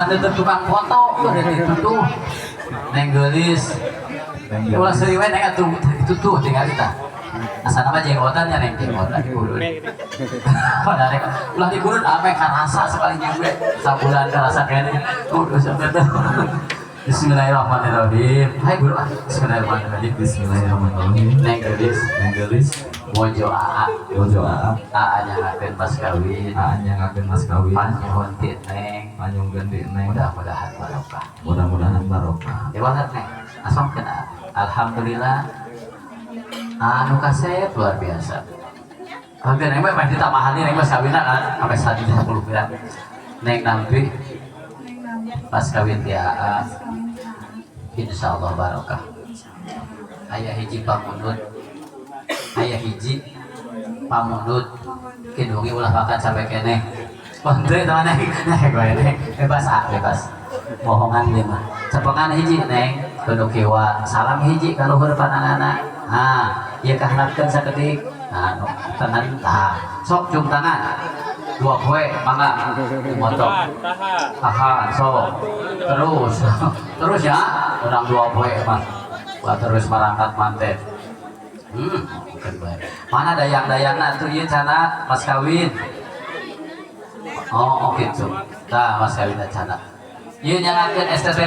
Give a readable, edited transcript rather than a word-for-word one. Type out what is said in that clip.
ada tukang foto itu neng gelis ulah seriwe neng itu tuh tinggal kita asal nama jenggotan ya neng jenggotan dikurun ulah dikurun apa yang karasa sekali nyampe sabulan karasa kayaknya kudu sebetul. Bismillahirrahmanirrahim. Hai guru. Bismillahirrahmanirrahim. Bismillahirrahmanirrahim. Neng gelis mojo aa nya ngakeun mas kawin panjung ti neng mudah-mudahan barokah dewasa neng asongkeun alhamdulillah anu kasep luar biasa hampir neng mah pasti tamahani neng mas kawinna kan sampai 110 gram neng nampi pas kawin ti aa insyaallah barokah aya hiji pamunut ayah hiji pamunut kidungi ulah makan sampai kene kontre teman neng gue neng bebas bohongan dia mah cepengan hiji neng kudu kiwa salam hiji kalau berpandangan ieu kaharapkeun sakedik tenan sok cium tangan dua kue mangga motor sok terus ya orang dua kue mah terus merangkat manten mana dayang-dayangna tuh ieu cana mas kawin oh gitu tah mas kawin cana ieu nyangakeun STTP